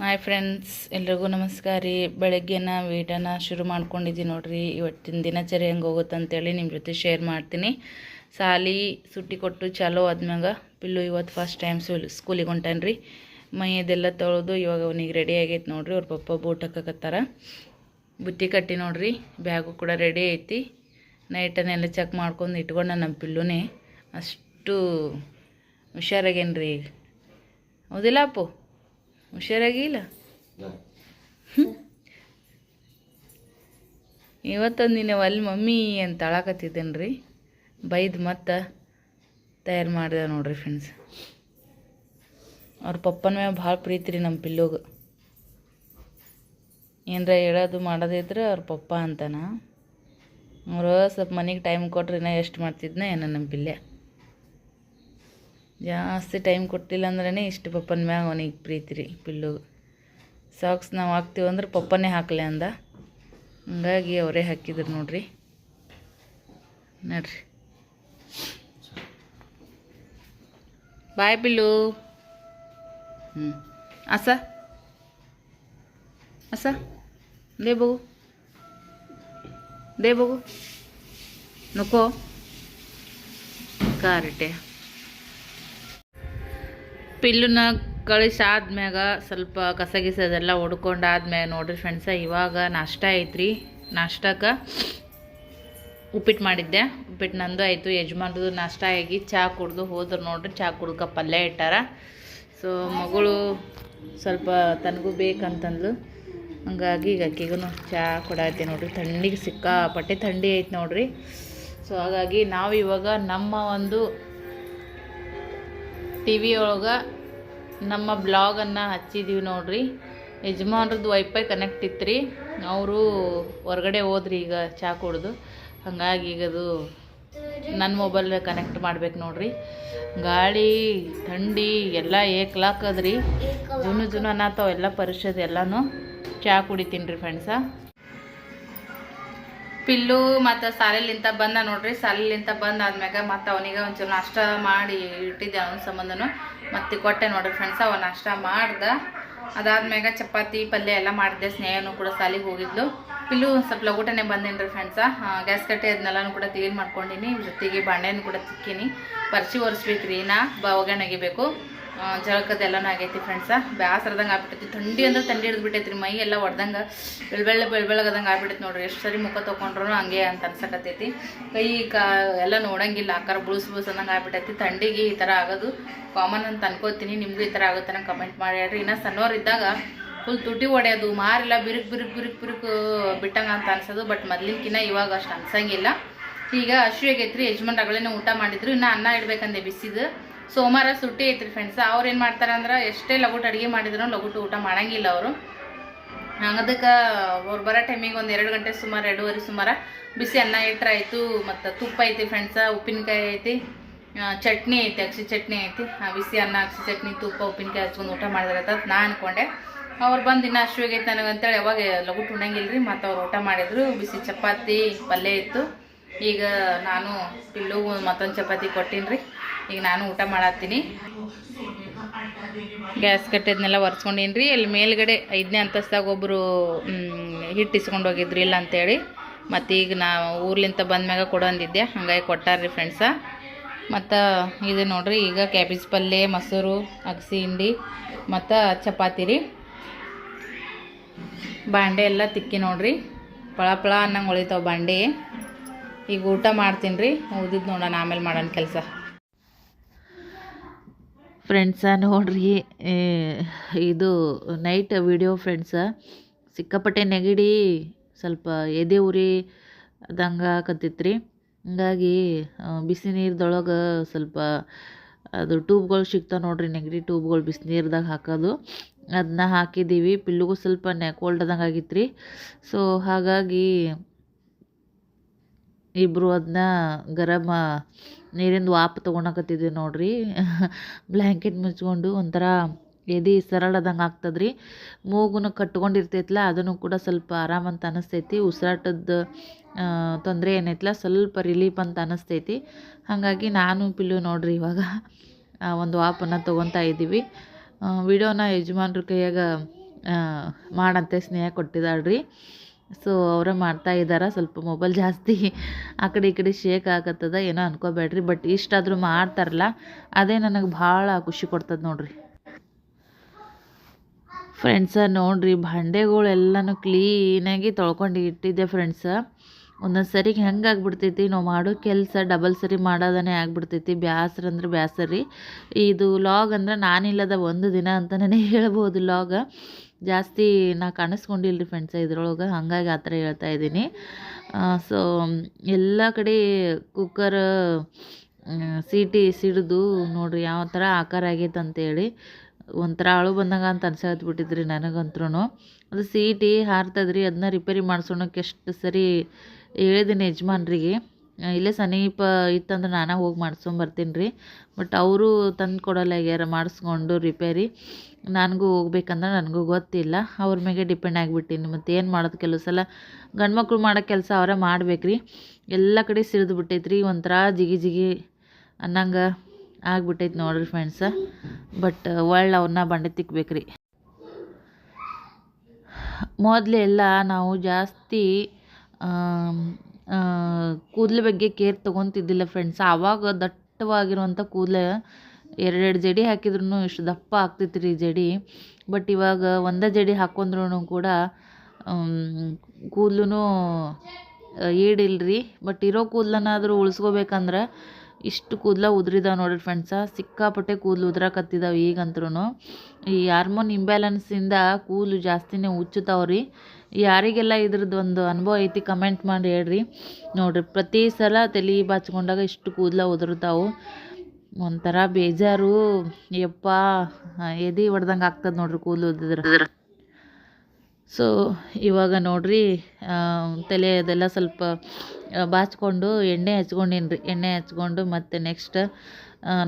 Hi friends, ಎಲ್ರಿಗೂ ನಮಸ್ಕಾರ ರೀ. ಬೆಳಗ್ಗೆನ ವೀಡಿಯೋನ ಶುರು ಮಾಡ್ಕೊಂಡಿದ್ದೀನಿ ನೋಡ್ರಿ. ಇವತ್ತಿನ ದಿನಚರಿ ಹೆಂಗೆ ಹೋಗುತ್ತೆ ಅಂತೇಳಿ ನಿಮ್ಮ ಜೊತೆ ಶೇರ್ ಮಾಡ್ತೀನಿ. ಸಾಲಿ ಸುಟ್ಟಿ ಕೊಟ್ಟು ಚಾಲೋ ಆದ್ಮ್ಯಾಗ ಪಿಲ್ಲು ಇವತ್ತು ಫಸ್ಟ್ ಟೈಮ್ ಸ್ಕೂಲಿಗೆ ಹೊಂಟಾನ್ರಿ. ಮೈಯದೆಲ್ಲ ತೊಳೆದು ಇವಾಗ ಅವನಿಗೆ ರೆಡಿ ಆಗೈತೆ ನೋಡ್ರಿ. ಅವ್ರ ಪಪ್ಪ ಬೂಟ್ ಹಾಕಕತ್ತಾರ. ಬುತ್ತಿ ಕಟ್ಟಿ ನೋಡ್ರಿ. ಬ್ಯಾಗು ಕೂಡ ರೆಡಿ ಐತಿ. ನೈಟನ್ನೆಲ್ಲ ಚೆಕ್ ಮಾಡ್ಕೊಂಡು ಇಟ್ಕೊಂಡ ನಮ್ಮ ಪಿಲ್ಲುನೇ ಅಷ್ಟು ಹುಷಾರಾಗೇನ್ರಿ ಈಗ. ಹೌದಿಲ್ಲ ಅಪ್ಪು? ಹುಷಾರಾಗಿಲ್ಲ. ಇವತ್ತೊಂದು ದಿನ ಅಲ್ಲಿ ಮಮ್ಮಿ ಅಂತ ಅಳಕತ್ತಿದ್ದೇನೆ ರೀ. ಬೈದು ಮತ್ತೆ ತಯಾರು ಮಾಡಿದೆ ನೋಡ್ರಿ ಫ್ರೆಂಡ್ಸ್. ಅವ್ರ ಪಪ್ಪನ ಮ್ಯಾಗ ಭಾಳ ಪ್ರೀತಿ ರೀ ನಮ್ಮ ಪಿಲ್ಲುಗೆ. ಏನರ ಹೇಳೋದು ಮಾಡೋದಿದ್ರೆ ಅವ್ರ ಪಪ್ಪ ಅಂತಾನ. ಅವರು ಸ್ವಲ್ಪ ಮನೆಗೆ ಟೈಮ್ ಕೊಟ್ರೆ ಇನ್ನೂ ಎಷ್ಟು ಮಾಡ್ತಿದ್ನ ಏನೋ ನಮ್ಮ ಪಿಲ್ಲೆ. ಜಾಸ್ತಿ ಟೈಮ್ ಕೊಟ್ಟಿಲ್ಲ ಅಂದ್ರೇ ಇಷ್ಟು ಪಪ್ಪನ ಮ್ಯಾಗ ಅವನಿಗೆ ಪ್ರೀತಿ ರೀ ಪಿಲ್ಲುಗೆ. ಸಾಕ್ಸ್ ನಾವು ಹಾಕ್ತೀವಿ ಅಂದ್ರೆ ಪಪ್ಪನೇ ಹಾಕಲೆ ಅಂದ. ಹಂಗಾಗಿ ಅವರೇ ಹಾಕಿದ್ರು ನೋಡ್ರಿ. ನೋಡ್ರಿ, ಬಾಯ್ ಪಿಲ್ಲು. ಅಸ ಅಸ ದೇ ಬಗು, ದೇ ಬಗು, ನುಕೋ ಕಾರಟೆ. ಪಿಲ್ಲುನ ಕಳಿಸಾದ್ಮ್ಯಾಗ ಸ್ವಲ್ಪ ಕಸಗಿಸೋದೆಲ್ಲ ಹೊಡ್ಕೊಂಡಾದ್ಮ್ಯಾಗ ನೋಡ್ರಿ ಫ್ರೆಂಡ್ಸ, ಇವಾಗ ನಾಷ್ಟ ಐತ್ರಿ. ನಾಷ್ಟಕ್ಕೆ ಉಪ್ಪಿಟ್ಟು ಮಾಡಿದ್ದೆ. ಉಪ್ಪಿಟ್ಟು ನಂದು ಆಯಿತು, ಯಜಮಾನ್ರದ್ದು ನಾಷ್ಟ ಆಗಿ ಚಹಾ ಕುಡ್ದು ಹೋದ್ರು ನೋಡ್ರಿ. ಚಹಾ ಕುಡ್ಕ ಪಲ್ಯ ಇಟ್ಟಾರ. ಸೊ ಮಗಳು ಸ್ವಲ್ಪ ತನಗೂ ಬೇಕಂತಂದ್ಲು. ಹಂಗಾಗಿ ಈಗ ಅಕ್ಕಿಗೂ ಚಹಾ ಕೊಡಾಯ್ತಿ ನೋಡ್ರಿ. ಥಂಡಿಗೆ ಸಿಕ್ಕಾಪಟ್ಟೆ ಥಂಡಿ ಐತೆ ನೋಡ್ರಿ. ಸೊ ಹಾಗಾಗಿ ನಾವು ಇವಾಗ ನಮ್ಮ ಒಂದು ಟಿ ವಿ ಒಳಗೆ ನಮ್ಮ ಬ್ಲಾಗನ್ನು ಹಚ್ಚಿದ್ದೀವಿ ನೋಡ್ರಿ. ಯಜಮಾನ್ರದ್ದು ವೈಫೈ ಕನೆಕ್ಟ್ ಇತ್ತು ರೀ. ಅವರು ಹೊರಗಡೆ ಹೋದ್ರಿ ಈಗ ಚಹಾ ಕುಡ್ದು. ಹಾಗಾಗಿ ಈಗ ಅದು ನನ್ನ ಮೊಬೈಲ್ ಕನೆಕ್ಟ್ ಮಾಡ್ಬೇಕು ನೋಡ್ರಿ. ಗಾಳಿ ಥಂಡಿ ಎಲ್ಲ ಏಕ್ಲಾಕದ್ರಿ. ಜುನು ಅನ್ನತ್ತಾವ ಎಲ್ಲ ಪರಿಷತ್ ಎಲ್ಲನೂ. ಚಹಾ ಕುಡಿತೀನಿ ರೀ ಫ್ರೆಂಡ್ಸ. ಪಿಲ್ಲು ಮತ್ತು ಸಾಲಿಲಿಂತ ಬಂದ ನೋಡ್ರಿ. ಸಾಲಿಲಿಂತ ಬಂದಾದ್ಮ್ಯಾಗ ಮತ್ತು ಅವನಿಗೆ ಒಂಚೂರು ನಾಷ್ಟ ಮಾಡಿ ಇಟ್ಟಿದ್ದೆ. ಅವನ ಸಂಬಂಧನು ಮತ್ತು ಕೊಟ್ಟೆ ನೋಡ್ರಿ ಫ್ರೆಂಡ್ಸ. ಅವ ನಾಷ್ಟ ಮಾಡ್ದೆ. ಅದಾದ್ಮ್ಯಾಗ ಚಪಾತಿ ಪಲ್ಯ ಎಲ್ಲ ಮಾಡಿದ್ದೆ. ಸ್ನೇಹನೂ ಕೂಡ ಸಾಲಿಗೆ ಹೋಗಿದ್ಲು. ಪಿಲ್ಲು ಸ್ವಲ್ಪ ಲಘುಟನೆ ಬಂದೇನಿ ರೀ ಫ್ರೆಂಡ್ಸ. ಗ್ಯಾಸ್ ಕಟ್ಟೆ ಅದನ್ನೆಲ್ಲನೂ ಕೂಡ ಕ್ಲೀನ್ ಮಾಡ್ಕೊಂಡಿನಿ. ಜೊತೆಗೆ ಬಾಂಡೆನೂ ಕೂಡ ತಿಕ್ಕಿನಿ. ಪರ್ಚಿ ಒರೆಸ್ಬೇಕು ರೀ. ಒಗ್ಗರಣೆ ಒಗಿಬೇಕು. ಜಳಕದೆಲ್ಲನೂ ಆಗೈತಿ ಫ್ರೆಂಡ್ಸ. ಬೇಸರದಂಗೆ ಆಗ್ಬಿಟ್ಟೈತಿ. ಥಂಡಿ ಅಂದ್ರೆ ಥಂಡಿ ಹಿಡಿದ್ಬಿಟ್ಟೈತಿ ರೀ. ಮೈ ಎಲ್ಲ ಹೊಡೆದಂಗೆ ಬೆಳ್ಬೆಳಗದಂಗೆ ಆಗ್ಬಿಟ್ಟೈತಿ ನೋಡ್ರಿ. ಎಷ್ಟು ಸರಿ ಮುಖ ತೊಗೊಂಡ್ರು ಹಂಗೆ ಅಂತ ಅನ್ಸಕತ್ತೈತಿ. ಕೈ ಎಲ್ಲ ನೋಡಂಗಿಲ್ಲ. ಆಕಾರ ಬುಳುಸ್ ಅನ್ನಂಗೆ ಆಗ್ಬಿಟ್ಟೈತಿ. ಥಂಡಿಗೆ ಈ ಥರ ಆಗೋದು ಕಾಮನ್ ಅಂತ ಅನ್ಕೋತೀನಿ. ನಿಮಗೂ ಈ ಥರ ಆಗುತ್ತೆ ನಂಗೆ ಕಮೆಂಟ್ ಮಾಡಿ ಹೇಳ್ರಿ. ಇನ್ನು ಸಣ್ಣವ್ರು ಇದ್ದಾಗ ಫುಲ್ ತುಟಿ ಹೊಡೆಯೋದು, ಮಾರೆಲ್ಲ ಬಿರುಕು ಬಿಟ್ಟಂಗೆ ಅಂತ ಅನ್ಸೋದು. ಬಟ್ ಮೊದ್ಲಿನ್ಕಿನ್ನ ಇವಾಗ ಅಷ್ಟು ಅನ್ಸಂಗಿಲ್ಲ. ಈಗ ಹಸಿವು ಆಗೈತ್ರಿ. ಯಜಮಾನ್ ಅಗಳೇನೆ ಊಟ ಮಾಡಿದ್ರು. ಇನ್ನು ಅನ್ನ ಇಡ್ಬೇಕಂದೆ ಬಿಸಿದು. ಸೋಮವಾರ ಸುಟ್ಟಿ ಐತ್ರಿ ಫ್ರೆಂಡ್ಸ್. ಅವ್ರು ಏನು ಮಾಡ್ತಾರೆ ಅಂದ್ರೆ ಎಷ್ಟೇ ಲಘುಟ್ ಅಡುಗೆ ಮಾಡಿದ್ರು ಲಘುಟ್ ಊಟ ಮಾಡಂಗಿಲ್ಲ ಅವರು. ಅದಕ್ಕೆ ಅವ್ರು ಬರೋ ಟೈಮಿಗೆ ಒಂದು 2 ಗಂಟೆ ಸುಮಾರು, 2:30 ಸುಮಾರು ಬಿಸಿ ಅನ್ನ ಇಟ್ಟರೆ ಆಯಿತು. ಮತ್ತು ತುಪ್ಪ ಐತಿ ಫ್ರೆಂಡ್ಸ, ಉಪ್ಪಿನಕಾಯಿ ಐತಿ, ಚಟ್ನಿ ಐತಿ, ಅಕ್ಷಿ ಚಟ್ನಿ ಐತಿ. ಬಿಸಿ ಅನ್ನ, ಅಕ್ಷಿ ಚಟ್ನಿ, ತುಪ್ಪ, ಉಪ್ಪಿನಕಾಯಿ ಹಚ್ಕೊಂಡು ಊಟ ಮಾಡಿದ್ರೆ ಅಂತ ನಾನು ಅಂದ್ಕೊಂಡೆ. ಅವ್ರು ಬಂದು ಇನ್ನೂ ಅಷ್ಟು ಆಗೈತೆ ನನಗಂತೇಳಿ ಯಾವಾಗ ಲಘುಟ್ ಉಣ್ಣಂಗಿಲ್ಲ ರೀ. ಮತ್ತು ಅವ್ರು ಊಟ ಮಾಡಿದ್ರು. ಬಿಸಿ ಚಪಾತಿ ಪಲ್ಯ ಇತ್ತು. ಈಗ ನಾನು ಪಿಲ್ಲು ಮತ್ತೊಂದು ಚಪಾತಿ ಕೊಟ್ಟೀನಿ ರೀ. ಈಗ ನಾನು ಊಟ ಮಾಡತ್ತೀನಿ. ಗ್ಯಾಸ್ ಕಟ್ಟೆದನ್ನೆಲ್ಲ ಒರೆಸ್ಕೊಂಡೀನಿ ರೀ. ಅಲ್ಲಿ ಮೇಲ್ಗಡೆ 5ನೇ ಅಂತಸ್ತಾಗ ಒಬ್ಬರು ಹಿಟ್ಟು ಇಸ್ಕೊಂಡು ಹೋಗಿದ್ರು ಇಲ್ಲ ಅಂತೇಳಿ. ಮತ್ತು ಈಗ ನಾವು ಊರ್ಲಿಂತ ಬಂದ್ಮ್ಯಾಗ ಕೊಡೊಂದಿದ್ದೆ. ಹಂಗಾಗಿ ಕೊಟ್ಟಾರ್ರಿ ಫ್ರೆಂಡ್ಸ. ಮತ್ತು ಇದು ನೋಡ್ರಿ, ಈಗ ಕ್ಯಾಬೇಜ್ ಪಲ್ಯ, ಮೊಸರು, ಅಗಸಿ ಹಿಂಡಿ ಮತ್ತು ಚಪಾತಿ ರೀ. ಬಾಂಡೆ ಎಲ್ಲ ತಿಕ್ಕಿ ನೋಡ್ರಿ. ಪಳ ಅನ್ನಂಗೆ ಹೊಳಿತಾವ ಬಾಂಡೆ. ಈಗ ಊಟ ಮಾಡ್ತೀನಿ ರೀ. ಉಳಿದಿದ್ದು ನೋಡೋಣ, ಆಮೇಲೆ ಮಾಡೋಣ ಕೆಲಸ. ಫ್ರೆಂಡ್ಸ ನೋಡ್ರಿ, ಇದು ನೈಟ್ ವಿಡಿಯೋ ಫ್ರೆಂಡ್ಸ. ಸಿಕ್ಕಾಪಟ್ಟೆ ನೆಗಡಿ, ಸ್ವಲ್ಪ ಎದೆ ಉರಿ ಅದಂಗೆ ಆಕತ್ತಿತ್ತು ರೀ. ಹಂಗಾಗಿ ಬಿಸಿ ನೀರ್ದೊಳಗೆ ಸ್ವಲ್ಪ ಅದು ಟ್ಯೂಬ್ಗಳು ಸಿಗ್ತಾವೆ ನೋಡ್ರಿ, ನೆಗಡಿ ಟ್ಯೂಬ್ಗಳು ಬಿಸಿ ನೀರ್ದಾಗ ಹಾಕೋದು. ಅದನ್ನ ಹಾಕಿದ್ದೀವಿ. ಪಿಲ್ಲುಗೂ ಸ್ವಲ್ಪ ಕೋಲ್ಡ್ ಆದಂಗೆ ಆಗಿತ್ತು ರೀ. ಸೊ ಹಾಗಾಗಿ ಇಬ್ಬರು ಅದನ್ನ ಗರಮ ನೀರಿಂದ ವಾಪ್ ತೊಗೊಳಕತ್ತಿದ್ವಿ ನೋಡ್ರಿ. ಬ್ಲ್ಯಾಂಕೆಟ್ ಮುಚ್ಕೊಂಡು ಒಂಥರ ಎದೆ ಸರಳದಂಗೆ ಆಗ್ತದ್ರಿ. ಮೂಗುನು ಕಟ್ಕೊಂಡಿರ್ತೈತಲ್ಲ, ಅದನ್ನು ಕೂಡ ಸ್ವಲ್ಪ ಆರಾಮಂತ ಅನ್ನಿಸ್ತೈತಿ. ಉಸಿರಾಟದ ತೊಂದರೆ ಏನೈತಲ್ಲ ಸ್ವಲ್ಪ ರಿಲೀಫ್ ಅಂತ ಅನ್ನಿಸ್ತೈತಿ. ಹಾಗಾಗಿ ನಾನು ಪಿಲ್ಲು ನೋಡ್ರಿ ಇವಾಗ ಒಂದು ವಾಪನ್ನು ತೊಗೊತಾ ಇದ್ದೀವಿ. ವಿಡಿಯೋನ ಯಜಮಾನ್ರ ಕೈಯಾಗ ಮಾಡಂತೆ ಸ್ನೇಹ ಕೊಟ್ಟಿದ್ದಾಳ್ರಿ. ಸೊ ಅವರೇ ಮಾಡ್ತಾ ಇದ್ದಾರೆ. ಸ್ವಲ್ಪ ಮೊಬೈಲ್ ಜಾಸ್ತಿ ಆ ಕಡೆ ಈ ಕಡೆ ಶೇಕ್ ಆಗತ್ತದ, ಏನೋ ಅನ್ಕೋಬೇಡ್ರಿ. ಬಟ್ ಇಷ್ಟಾದರೂ ಮಾಡ್ತಾರಲ್ಲ, ಅದೇ ನನಗೆ ಭಾಳ ಖುಷಿ ಕೊಡ್ತದೆ ನೋಡ್ರಿ ಫ್ರೆಂಡ್ಸ. ನೋಡಿರಿ ಭಾಂಡೆಗಳೆಲ್ಲನೂ ಕ್ಲೀನಾಗಿ ತೊಳ್ಕೊಂಡು ಇಟ್ಟಿದ್ದೆ ಫ್ರೆಂಡ್ಸ. ಒಂದೊಂದು ಸರಿಗೆ ಹೆಂಗೆ ಆಗ್ಬಿಡ್ತೈತಿ, ನಾವು ಮಾಡೋ ಕೆಲಸ ಡಬಲ್ ಸರಿ ಮಾಡೋದನ್ನೇ ಆಗ್ಬಿಡ್ತೈತಿ. ಬ್ಯಾಸ್ರ ಅಂದ್ರೆ ಬ್ಯಾಸರ ರೀ. ಇದು ಲಾಗ್ ಅಂದ್ರೆ ನಾನಿಲ್ಲದ ಒಂದು ದಿನ ಅಂತಲೇ ಹೇಳ್ಬೋದು. ಲಾಗ ಜಾಸ್ತಿ ನಾ ಕಾಣಿಸ್ಕೊಂಡಿಲ್ಲ ರೀ ಫ್ರೆಂಡ್ಸ ಇದ್ರೊಳಗೆ, ಹಾಗಾಗಿ ಆ ಥರ ಹೇಳ್ತಾ ಇದ್ದೀನಿ. ಸೊ ಎಲ್ಲ ಕಡೆ ಕುಕ್ಕರ್ ಸೀಟಿ ಸಿಡಿದು ನೋಡಿರಿ ಯಾವ ಥರ ಆಕಾರ ಆಗೈತೆ ಅಂತೇಳಿ ಒಂಥರ ಅಳು ಬಂದಂಗೆ ಅಂತ ಅನ್ಸತ್ಬಿಟ್ಟಿದ್ರಿ ನನಗಂತ್ರೂ. ಅದು ಸೀಟಿ ಹಾರ್ತದ್ರಿ, ಅದನ್ನ ರಿಪೇರಿ ಮಾಡ್ಸೋಣಕ್ಕೆ ಎಷ್ಟು ಸರಿ ಹೇಳಿದ್ದೀನಿ ಯಜಮಾನ್ರಿಗೆ. ಇಲ್ಲೇ ಸಮೀಪ ಇತ್ತಂದ್ರೆ ನಾನು ಹೋಗಿ ಮಾಡ್ಸ್ಕೊಂಬರ್ತೀನಿ ರೀ. ಬಟ್ ಅವರು ತಂದು ಕೊಡಲ್ಲ ಆಗ್ಯಾರ ಮಾಡಿಸ್ಕೊಂಡು ರಿಪೇರಿ. ನನಗೂ ಹೋಗ್ಬೇಕಂದ್ರೆ ನನಗೂ ಗೊತ್ತಿಲ್ಲ, ಅವ್ರ ಮೇಲೆ ಡಿಪೆಂಡ್ ಆಗಿಬಿಟ್ಟಿನಿ. ಮತ್ತು ಏನು ಮಾಡೋದು, ಕೆಲವು ಸಲ ಗಂಡು ಮಕ್ಳು ಮಾಡೋ ಕೆಲಸ ಅವರೇ ಮಾಡ್ಬೇಕ್ರಿ. ಎಲ್ಲ ಕಡೆ ಸಿಡಿದು ಬಿಟ್ಟೈತ್ರಿ, ಒಂಥರ ಜಿಗಿ ಜಿಗಿ ಅನ್ನಂಗೆ ಆಗ್ಬಿಟ್ಟೈತೆ ನೋಡ್ರಿ ಫ್ರೆಂಡ್ಸ. ಬಟ್ ಒಳ್ಳೆ ಅವನ್ನ ಬಂಡೆ ತಿಕ್ಬೇಕ್ರಿ. ಮೊದಲೆಲ್ಲ ನಾವು ಜಾಸ್ತಿ ಕೂದಲ ಬಗ್ಗೆ ಕೇರ್ ತೊಗೊತಿದ್ದಿಲ್ಲ ಫ್ರೆಂಡ್ಸ್. ಆವಾಗ ದಟ್ಟವಾಗಿರುವಂಥ ಕೂದಲು ಎರಡೆರಡು ಜಡಿ ಹಾಕಿದ್ರೂ ಇಷ್ಟು ದಪ್ಪ ಆಗ್ತೈತೆ ರೀ ಜಡಿ. ಬಟ್ ಇವಾಗ ಒಂದೇ ಜಡಿ ಹಾಕೊಂಡ್ರೂ ಕೂಡ ಕೂದಲು ಈಡಿಲ್ರಿ. ಬಟ್ ಇರೋ ಕೂದಲನ್ನಾದರೂ ಉಳಿಸ್ಕೋಬೇಕಂದ್ರೆ ಇಷ್ಟು ಕೂದಲ ಉದ್ರಿದಾವೆ ನೋಡಿರಿ ಫ್ರೆಂಡ್ಸ. ಸಿಕ್ಕಾಪಟ್ಟೆ ಕೂದಲು ಉದ್ರಾಕತ್ತಿದಾವೆ ಈಗಂತ್ರೂ. ಈ ಹಾರ್ಮೋನ್ ಇಂಬ್ಯಾಲೆನ್ಸಿಂದ ಕೂದಲು ಜಾಸ್ತಿನೇ ಉಚ್ಚುತ್ತಾವ್ರಿ. ಯಾರಿಗೆಲ್ಲ ಇದ್ರದ್ದು ಒಂದು ಅನುಭವ ಐತಿ ಕಮೆಂಟ್ ಮಾಡಿ ಹೇಳ್ರಿ. ನೋಡಿರಿ ಪ್ರತಿ ಸಲ ತಲೆ ಬಾಚ್ಕೊಂಡಾಗ ಇಷ್ಟು ಕೂದಲ ಉದುರ್ತಾವೆ. ಒಂಥರ ಬೇಜಾರು, ಯಪ್ಪ ಎದೆ ಹೊಡ್ದಂಗೆ ಆಗ್ತದೆ ನೋಡ್ರಿ ಕೂದಲು ಉದ್ದಿದ್ರೆ. ಸೊ ಇವಾಗ ನೋಡ್ರಿ ತಲೆ ಅದೆಲ್ಲ ಸ್ವಲ್ಪ ಬಾಚ್ಕೊಂಡು ಎಣ್ಣೆ ಹಚ್ಕೊಂಡೀನಿ ರೀ. ಎಣ್ಣೆ ಹಚ್ಕೊಂಡು ಮತ್ತು ನೆಕ್ಸ್ಟ್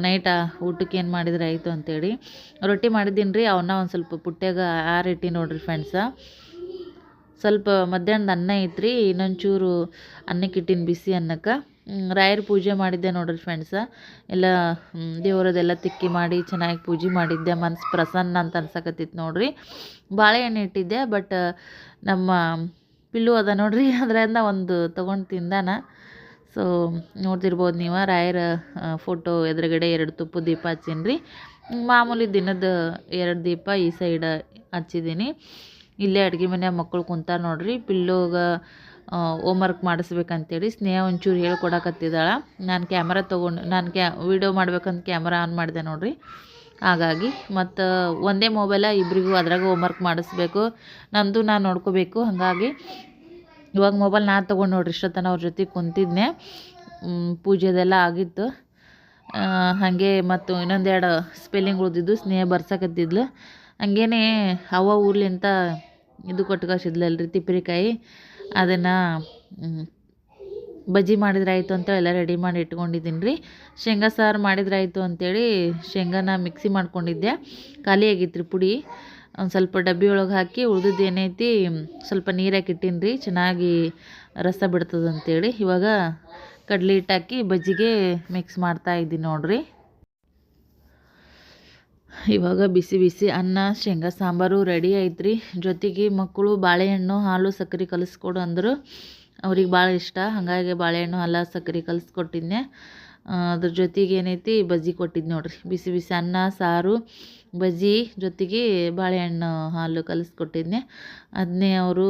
ನೈಟ್ ಊಟಕ್ಕೆ ಏನು ಮಾಡಿದ್ರೆ ಆಯಿತು ಅಂತೇಳಿ ರೊಟ್ಟಿ ಮಾಡಿದ್ದೀನಿ ರೀ. ಅವನ್ನ ಒಂದು ಸ್ವಲ್ಪ ಪುಟ್ಟ್ಯಾಗ ಆರಿಟ್ಟಿ ನೋಡ್ರಿ ಫ್ರೆಂಡ್ಸ. ಸ್ವಲ್ಪ ಮಧ್ಯಾಹ್ನದ ಅನ್ನ ಐತ್ರಿ, ಇನ್ನೊಂಚೂರು ಅನ್ನಕ್ಕೆ ಇಟ್ಟಿನಿ ಬಿಸಿ ಅನ್ನಕ್ಕೆ. ರಾಯರ ಪೂಜೆ ಮಾಡಿದ್ದೆ ನೋಡ್ರಿ ಫ್ರೆಂಡ್ಸ. ಎಲ್ಲ ದೇವರದೆಲ್ಲ ತಿಕ್ಕಿ ಮಾಡಿ ಚೆನ್ನಾಗಿ ಪೂಜೆ ಮಾಡಿದ್ದೆ. ಮನಸ್ಸು ಪ್ರಸನ್ನ ಅಂತ ಅನ್ಸಕತ್ತಿತ್ತು ನೋಡ್ರಿ. ಬಾಳೆಹಣ್ಣು ಇಟ್ಟಿದ್ದೆ. ಬಟ್ ನಮ್ಮ ಪಿಲ್ಲು ಅದ ನೋಡ್ರಿ, ಅದರಿಂದ ಒಂದು ತೊಗೊಂಡು ತಿಂದಾನ. ಸೊ ನೋಡ್ತಿರ್ಬೋದು ನೀವು, ರಾಯರ ಫೋಟೋ ಎದುರುಗಡೆ 2 ತುಪ್ಪದ ದೀಪ ಹಚ್ಚೀನಿ ರೀ. ಮಾಮೂಲಿ ದಿನದ 2 ದೀಪ ಈ ಸೈಡ್ ಹಚ್ಚಿದ್ದೀನಿ. ಇಲ್ಲೇ ಅಡುಗೆ ಮನೆ ಮಕ್ಕಳು ಕುಂತಾರೆ ನೋಡ್ರಿ. ಪಿಲ್ಲುಗೆ ಹೋಮ್ವರ್ಕ್ ಮಾಡಿಸ್ಬೇಕಂತೇಳಿ ಸ್ನೇಹ ಒಂಚೂರು ಹೇಳ್ಕೊಡಕತ್ತಿದ್ದಾಳೆ. ನಾನು ಕ್ಯಾಮ್ರಾ ತೊಗೊಂಡು ನಾನು ವೀಡಿಯೋ ಮಾಡ್ಬೇಕಂತ ಕ್ಯಾಮ್ರಾ ಆನ್ ಮಾಡಿದೆ ನೋಡ್ರಿ. ಹಾಗಾಗಿ ಮತ್ತು ಒಂದೇ ಮೊಬೈಲ ಇಬ್ಬರಿಗೂ ಅದ್ರಾಗ ಹೋಮ್ವರ್ಕ್ ಮಾಡಿಸ್ಬೇಕು, ನಂದು ನಾನು ನೋಡ್ಕೋಬೇಕು. ಹಾಗಾಗಿ ಇವಾಗ ಮೊಬೈಲ್ ನಾನು ತೊಗೊಂಡು ನೋಡ್ರಿ ಇಷ್ಟೊತ್ತನ ಅವ್ರ ಜೊತೆ ಕುಂತಿದ್ನೆ. ಪೂಜೆದೆಲ್ಲ ಆಗಿತ್ತು. ಹಾಗೆ ಮತ್ತು ಇನ್ನೊಂದೆರಡು ಸ್ಪೆಲ್ಲಿಂಗ್ ಉಳಿದಿದ್ದು ಸ್ನೇಹ ಬರ್ಸಕತ್ತಿದ್ಲು. ಹಂಗೇನೆ ಅವ್ವ ಊರ್ಲಿಂತ ಇದು ಕೊಟ್ಕಳಿಸಿದ್ಲಲ್ರಿ ತಿಪ್ಪಿರಿಕಾಯಿ, ಅದನ್ನು ಬಜ್ಜಿ ಮಾಡಿದ್ರಾಯ್ತು ಅಂತ ಎಲ್ಲ ರೆಡಿ ಮಾಡಿ ಇಟ್ಕೊಂಡಿದ್ದೀನಿ ರೀ. ಶೇಂಗಾ ಸಾರು ಮಾಡಿದ್ರಾಯ್ತು ಅಂಥೇಳಿ ಶೇಂಗಾನ ಮಿಕ್ಸಿ ಮಾಡ್ಕೊಂಡಿದ್ದೆ. ಖಾಲಿ ಆಗಿತ್ತು ರೀ ಪುಡಿ. ಒಂದು ಸ್ವಲ್ಪ ಡಬ್ಬಿ ಒಳಗೆ ಹಾಕಿ ಉಳಿದಿದ್ದು ಏನೈತಿ ಸ್ವಲ್ಪ ನೀರಾಕಿ ಇಟ್ಟೀನಿ ರೀ, ಚೆನ್ನಾಗಿ ರಸ ಬಿಡ್ತದಂತೇಳಿ. ಇವಾಗ ಕಡ್ಲೆ ಹಿಟ್ಟು ಹಾಕಿ ಬಜ್ಜಿಗೆ ಮಿಕ್ಸ್ ಮಾಡ್ತಾಯಿದ್ದೀನಿ ನೋಡ್ರಿ. ಇವಾಗ ಬಿಸಿ ಬಿಸಿ ಅನ್ನ ಶೇಂಗಾ ಸಾಂಬಾರು ರೆಡಿ ಐತ್ರಿ. ಜೊತೆಗೆ ಮಕ್ಕಳು ಬಾಳೆಹಣ್ಣು ಹಾಲು ಸಕ್ಕರೆ ಕಲಿಸ್ಕೊಡು ಅಂದರು. ಅವ್ರಿಗೆ ಭಾಳ ಇಷ್ಟ, ಹಾಗಾಗಿ ಬಾಳೆಹಣ್ಣು ಹಾಲು ಸಕ್ಕರೆ ಕಲಿಸ್ಕೊಟ್ಟಿದ್ದೆ. ಅದ್ರ ಜೊತೆಗೆ ಏನೈತಿ ಬಜ್ಜಿ ಕೊಟ್ಟಿದ್ದು ನೋಡ್ರಿ. ಬಿಸಿ ಬಿಸಿ ಅನ್ನ ಸಾರು ಬಜ್ಜಿ ಜೊತೆಗೆ ಬಾಳೆಹಣ್ಣು ಹಾಲು ಕಲಿಸ್ಕೊಟ್ಟಿದ್ದೆ. ಅದನ್ನೇ ಅವರು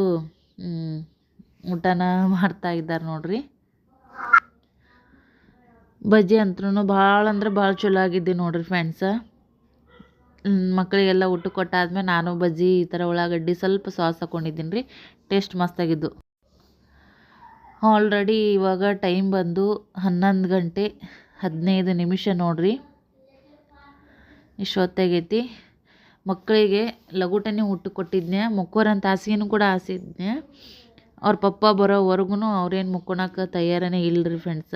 ಊಟನ ಮಾಡ್ತಾ ಇದ್ದಾರೆ ನೋಡ್ರಿ. ಬಜ್ಜಿ ಅಂತ್ರೂ ಭಾಳ ಅಂದ್ರೆ ಭಾಳ ಚಲೋ ಆಗಿದ್ದೆ ನೋಡ್ರಿ ಫ್ರೆಂಡ್ಸ. ಮಕ್ಕಳಿಗೆಲ್ಲ ಊಟ ಕೊಟ್ಟಾದ್ಮೇಲೆ ನಾನು ಬಜ್ಜಿ ಈ ಥರ ಉಳ್ಳಾಗಡ್ಡಿ ಸ್ವಲ್ಪ ಸಾಸ್ ಹಾಕ್ಕೊಂಡಿದ್ದೀನಿ ರೀ. ಟೇಸ್ಟ್ ಮಸ್ತಾಗಿದ್ದು. ಆಲ್ರೆಡಿ ಇವಾಗ ಟೈಮ್ ಬಂದು 11 ಗಂಟೆ 15 ನಿಮಿಷ ನೋಡ್ರಿ. ಇಷ್ಟೊತ್ತಾಗೈತಿ. ಮಕ್ಕಳಿಗೆ ಲಘುಟನೆ ಊಟ ಕೊಟ್ಟಿದ್ದೆ. ಮುಕ್ಕೋರಂತ ಹಾಸಿಗೆನೂ ಕೂಡ ಹಾಸಿದ್ದೆ. ಅವ್ರ ಪಪ್ಪ ಬರೋವರೆಗೂ ಅವ್ರೇನು ಮುಕ್ಕೊಳಕ್ಕೆ ತಯಾರನೇ ಇಲ್ಲರಿ ಫ್ರೆಂಡ್ಸ.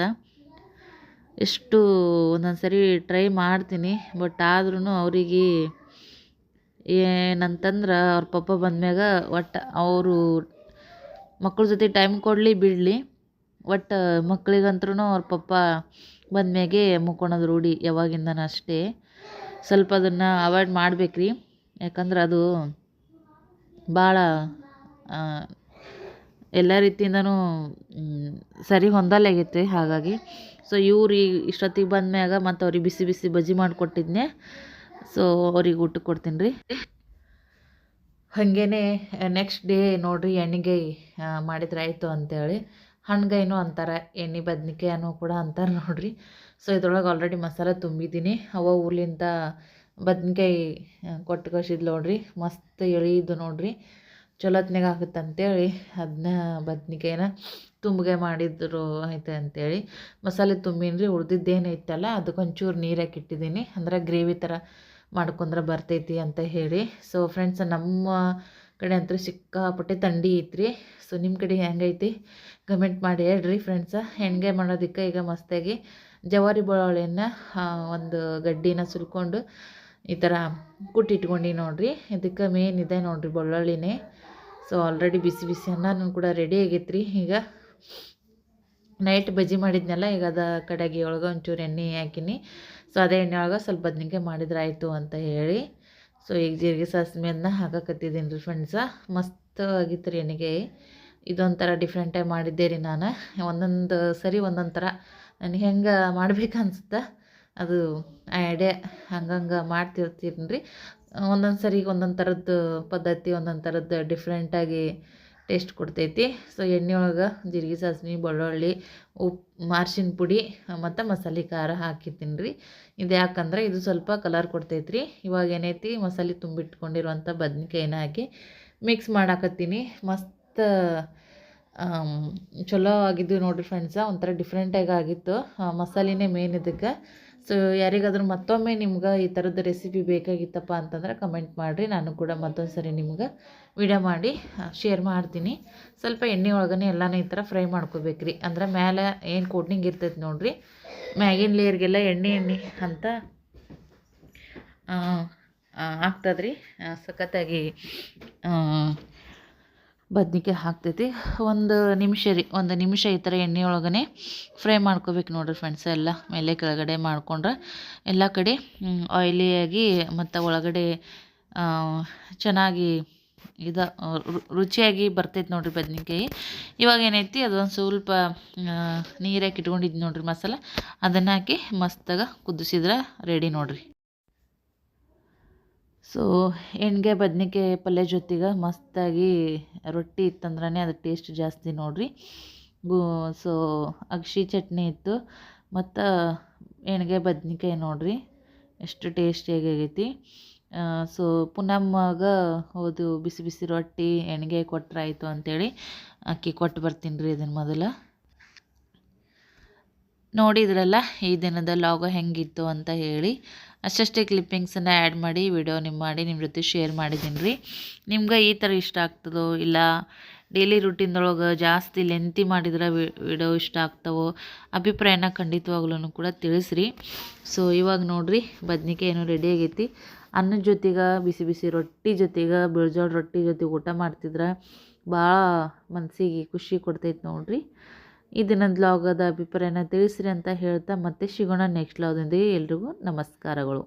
ಎಷ್ಟು ಒಂದೊಂದು ಸರಿ ಟ್ರೈ ಮಾಡ್ತೀನಿ, ಬಟ್ ಆದ್ರೂ ಅವರಿಗೆ ಏನಂತಂದ್ರೆ ಅವ್ರ ಪಪ್ಪ ಬಂದ್ಮ್ಯಾಗ ಒಟ್ಟು ಅವರು ಮಕ್ಕಳ ಜೊತೆ ಟೈಮ್ ಕೊಡಲಿ ಬಿಡಲಿ, ಒಟ್ಟು ಮಕ್ಕಳಿಗಂತ್ರೂ ಅವ್ರ ಪಪ್ಪ ಬಂದ್ಮ್ಯಾಗೆ ಮುಕ್ಕೊಳೋದು ರೂಢಿ ಯಾವಾಗಿಂದನೂ ಅಷ್ಟೇ. ಸ್ವಲ್ಪ ಅದನ್ನು ಅವಾಯ್ಡ್ ಮಾಡ್ಬೇಕ್ರಿ, ಯಾಕಂದ್ರೆ ಅದು ಭಾಳ ಎಲ್ಲ ರೀತಿಯಿಂದನೂ ಸರಿ ಹೊಂದಲಾಗೈತೆ. ಹಾಗಾಗಿ ಸೊ ಇವ್ರು ಈಗ ಇಷ್ಟೊತ್ತಿಗೆ ಬಂದ್ಮ್ಯಾಗ ಮತ್ತು ಅವ್ರಿಗೆ ಬಿಸಿ ಬಿಸಿ ಬಜ್ಜಿ ಮಾಡಿಕೊಟ್ಟಿದ್ನೆ. ಸೊ ಅವ್ರಿಗೆ ಊಟಕ್ಕೆ ಕೊಡ್ತೀನಿ ರೀ. ಹಾಗೇ ನೆಕ್ಸ್ಟ್ ಡೇ ನೋಡಿರಿ ಎಣ್ಣಿಗಾಯಿ ಮಾಡಿದ್ರೆ ಆಯಿತು ಅಂತೇಳಿ ಹಣ್ಗಾಯಿನೂ ಅಂತಾರೆ, ಎಣ್ಣೆ ಬದ್ನಿಕಾಯನ್ನು ಕೂಡ ಅಂತಾರೆ ನೋಡಿರಿ. ಸೊ ಇದ್ರೊಳಗೆ ಆಲ್ರೆಡಿ ಮಸಾಲೆ ತುಂಬಿದ್ದೀನಿ. ಅವ ಊರ್ಲಿಂದ ಬದ್ನಿಕಾಯಿ ಕೊಟ್ಟು ಕಳಿಸಿದ್ಲು ನೋಡಿರಿ, ಮಸ್ತ್ ಎಳಿದು ನೋಡಿರಿ, ಚಲೋತ್ನಾಗ ಆಗುತ್ತೆ ಅಂತೇಳಿ ಅದನ್ನ ಬದ್ನಿಕಾಯಿನ ತುಂಬಿಗೆ ಮಾಡಿದ್ರು ಐತೆ ಅಂತೇಳಿ ಮಸಾಲೆ ತುಂಬಿನ್ರಿ. ಉಳ್ದಿದ್ದೇನೈತಲ್ಲ ಅದಕ್ಕೊಂಚೂರು ನೀರು ಹಾಕಿಟ್ಟಿದ್ದೀನಿ, ಅಂದ್ರೆ ಗ್ರೇವಿ ಥರ ಮಾಡ್ಕೊಂಡ್ರೆ ಬರ್ತೈತಿ ಅಂತ ಹೇಳಿ. ಸೊ ಫ್ರೆಂಡ್ಸ್, ನಮ್ಮ ಕಡೆ ಅಂತೂ ಸಿಕ್ಕಾಪಟ್ಟೆ ಥಂಡಿ ಐತ್ರಿ. ಸೊ ನಿಮ್ಮ ಕಡೆ ಹೆಂಗೈತಿ ಕಮೆಂಟ್ ಮಾಡಿ ಹೇಳ್ರಿ ಫ್ರೆಂಡ್ಸ. ಹೆಣ್ಗಾಯಿ ಮಾಡೋದಕ್ಕೆ ಈಗ ಮಸ್ತಾಗಿ ಜವಾರಿ ಬೆಳ್ಳುಳ್ಳಿನ ಒಂದು ಗಡ್ಡಿನ ಸುಲ್ಕೊಂಡು ಈ ಥರ ಕುಟ್ಟಿಟ್ಕೊಂಡು ನೋಡಿರಿ. ಇದಕ್ಕೆ ಮೇನ್ ಇದೆ ನೋಡಿರಿ ಬೆಳ್ಳುಳ್ಳಿನೇ. ಸೊ ಆಲ್ರೆಡಿ ಬಿಸಿ ಬಿಸಿ ಅನ್ನನೂ ಕೂಡ ರೆಡಿ ಆಗೈತ್ರಿ. ಈಗ ನೈಟ್ ಬಜ್ಜಿ ಮಾಡಿದ್ನಲ್ಲ, ಈಗ ಅದ ಕಡೆಗೆ ಒಳಗೆ ಒಂಚೂರು ಎಣ್ಣೆ ಹಾಕಿನಿ. ಸೊ ಅದೇ ಎಣ್ಣೆ ಒಳಗೆ ಸ್ವಲ್ಪ ಬದ್ನಿಕಾಯಿ ಮಾಡಿದ್ರೆ ಆಯಿತು ಅಂತ ಹೇಳಿ ಸೊ ಈಗ ಜೀರಿಗೆ ಸಾಸಿವೆ ಅದನ್ನ ಹಾಕಕತ್ತಿದ್ದೀನಿ ರೀ ಫ್ರೆಂಡ್ಸ. ಮಸ್ತ್ ಆಗಿತ್ತು ರೀ ಎಣ್ಣೆಗಾಯಿ. ಇದೊಂಥರ ಡಿಫ್ರೆಂಟಾಗಿ ಮಾಡಿದ್ದೆ ರೀ ನಾನು. ಒಂದೊಂದು ಸರಿ ಒಂದೊಂದು ಥರ ನನಗೆ ಹೆಂಗೆ ಮಾಡ್ಬೇಕು ಅನ್ಸುತ್ತೆ ಅದು ಐಡಿಯಾ ಹಂಗಂಗೆ ಮಾಡ್ತಿರ್ತೀನಿ ರೀ. ಒಂದೊಂದು ಸರಿಗೆ ಒಂದೊಂದು ಥರದ್ದು ಪದ್ಧತಿ, ಒಂದೊಂದು ಥರದ್ದು ಡಿಫ್ರೆಂಟಾಗಿ ಟೇಸ್ಟ್ ಕೊಡ್ತೈತಿ. ಸೊ ಎಣ್ಣೆ ಒಳಗೆ ಜೀರಿಗೆ ಸಾಸಿವೆ ಬೆಳ್ಳುಳ್ಳಿ ಉಪ್ಪು ಅರ್ಶಿನ ಪುಡಿ ಮತ್ತು ಮಸಾಲೆ ಖಾರ ಹಾಕಿರ್ತೀನಿ ರೀ. ಇದು ಯಾಕಂದ್ರೆ ಇದು ಸ್ವಲ್ಪ ಕಲರ್ ಕೊಡ್ತೈತಿ ರೀ. ಇವಾಗ ಏನೈತಿ ಮಸಾಲೆ ತುಂಬಿಟ್ಕೊಂಡಿರುವಂಥ ಬದ್ನಿಕಾಯಿನ ಹಾಕಿ ಮಿಕ್ಸ್ ಮಾಡಾಕತ್ತೀನಿ. ಮಸ್ತ್ ಚಲೋ ಆಗಿದ್ದು ನೋಡಿರಿ ಫ್ರೆಂಡ್ಸ. ಒಂಥರ ಡಿಫ್ರೆಂಟಾಗಿ ಆಗಿತ್ತು. ಮಸಾಲೆನೇ ಮೇನ್ ಇದಕ್ಕೆ. ಸೊ ಯಾರಿಗಾದ್ರೂ ಮತ್ತೊಮ್ಮೆ ನಿಮ್ಗೆ ಈ ಥರದ ರೆಸಿಪಿ ಬೇಕಾಗಿತ್ತಪ್ಪ ಅಂತಂದ್ರೆ ಕಮೆಂಟ್ ಮಾಡಿರಿ, ನಾನು ಕೂಡ ಮತ್ತೊಂದು ಸರಿ ನಿಮ್ಗೆ ವಿಡಿಯೋ ಮಾಡಿ ಶೇರ್ ಮಾಡ್ತೀನಿ. ಸ್ವಲ್ಪ ಎಣ್ಣೆ ಒಳಗನೆ ಎಲ್ಲನೂ ಈ ಥರ ಫ್ರೈ ಮಾಡ್ಕೋಬೇಕ್ರಿ. ಅಂದ್ರೆ ಮೇಲೆ ಏನು ಕೋಟ್ನಿಂಗ್ ಇರ್ತೈತೆ ನೋಡಿರಿ, ಮ್ಯಾಗಿನ ಲೇಯರ್ಗೆಲ್ಲ ಎಣ್ಣೆ ಅಂತ ಆಗ್ತದ್ರಿ. ಸಖತ್ತಾಗಿ ಬದ್ನಿಕಾಯಿ ಹಾಕ್ತೈತಿ. ಒಂದು ನಿಮಿಷ ಈ ಥರ ಎಣ್ಣೆ ಒಳಗನೆ ಫ್ರೈ ಮಾಡ್ಕೋಬೇಕು ನೋಡಿರಿ ಫ್ರೆಂಡ್ಸ್. ಎಲ್ಲ ಮೇಲೆ ಕೆಳಗಡೆ ಮಾಡ್ಕೊಂಡ್ರೆ ಎಲ್ಲ ಕಡೆ ಆಯಿಲಿಯಾಗಿ ಮತ್ತು ಒಳಗಡೆ ಚೆನ್ನಾಗಿ ರುಚಿಯಾಗಿ ಬರ್ತೈತೆ ನೋಡಿರಿ ಬದ್ನಿಕಾಯಿ. ಇವಾಗ ಏನೈತಿ ಅದೊಂದು ಸ್ವಲ್ಪ ನೀರಾಕಿ ಇಟ್ಕೊಂಡಿದ್ದು ನೋಡಿರಿ ಮಸಾಲ, ಅದನ್ನು ಹಾಕಿ ಮಸ್ತಾಗ ಕುದಿಸಿದ್ರೆ ರೆಡಿ ನೋಡಿರಿ. ಸೊ ಎಣ್ಗಾಯಿ ಬದ್ನಿಕಾಯಿ ಪಲ್ಯ ಜೊತೆಗೆ ಮಸ್ತಾಗಿ ರೊಟ್ಟಿ ಇತ್ತಂದ್ರೆ ಅದು ಟೇಸ್ಟ್ ಜಾಸ್ತಿ ನೋಡಿರಿ. ಸೊ ಅಗಶಿ ಚಟ್ನಿ ಇತ್ತು ಮತ್ತು ಎಣ್ಗಾಯಿ ಬದ್ನಿಕಾಯಿ ನೋಡಿರಿ ಎಷ್ಟು ಟೇಸ್ಟಿಯಾಗಿ ಆಗೈತಿ. ಸೊ ಪುನಮ್ಮಾಗ ಹೌದು ಬಿಸಿ ಬಿಸಿ ರೊಟ್ಟಿ ಎಣ್ಗಾಯಿ ಕೊಟ್ಟರೆ ಆಯಿತು ಅಂಥೇಳಿ ಅಕ್ಕಿ ಕೊಟ್ಟು ಬರ್ತೀನಿ ರೀ ಇದನ್ನು ಮೊದಲು. ನೋಡಿದ್ರಲ್ಲ ಈ ದಿನದ ಲಾಗ ಹೆಂಗಿತ್ತು ಅಂತ ಹೇಳಿ. ಅಷ್ಟೇ ಕ್ಲಿಪ್ಪಿಂಗ್ಸನ್ನು ಆ್ಯಡ್ ಮಾಡಿ ವಿಡಿಯೋ ನಿಮ್ಮ ಜೊತೆ ಶೇರ್ ಮಾಡಿದ್ದೀನಿ ರೀ. ನಿಮ್ಗೆ ಈ ಥರ ಇಷ್ಟ ಆಗ್ತದೋ ಇಲ್ಲ ಡೈಲಿ ರೂಟೀನ್ದೊಳಗೆ ಜಾಸ್ತಿ ಲೆಂತಿ ಮಾಡಿದ್ರೆ ವಿಡಿಯೋ ಇಷ್ಟ ಆಗ್ತವೋ ಅಭಿಪ್ರಾಯನ ಖಂಡಿತವಾಗ್ಲೂ ಕೂಡ ತಿಳಿಸ್ರಿ. ಸೊ ಇವಾಗ ನೋಡಿರಿ ಬದ್ನಿಕಾಯಿ ಏನೋ ರೆಡಿ ಆಗೈತಿ. ಅನ್ನದ ಜೊತೆಗೆ ಬಿಸಿ ಬಿಸಿ ರೊಟ್ಟಿ ಜೊತೆಗೆ ಬಿಳ್ಜೋಳ ರೊಟ್ಟಿ ಜೊತೆಗೆ ಊಟ ಮಾಡ್ತಿದ್ರೆ ಭಾಳ ಮನಸ್ಸಿಗೆ ಖುಷಿ ಕೊಡ್ತೈತೆ ನೋಡಿರಿ. ಈ ದಿನದ ಲಾಗದ ಅಭಿಪ್ರಾಯನ ತಿಳಿಸ್ರಿ ಅಂತ ಹೇಳ್ತಾ ಮತ್ತೆ ಸಿಗೋಣ ನೆಕ್ಸ್ಟ್ ಲಾಗದೊಂದಿಗೆ. ಎಲ್ರಿಗೂ ನಮಸ್ಕಾರಗಳು.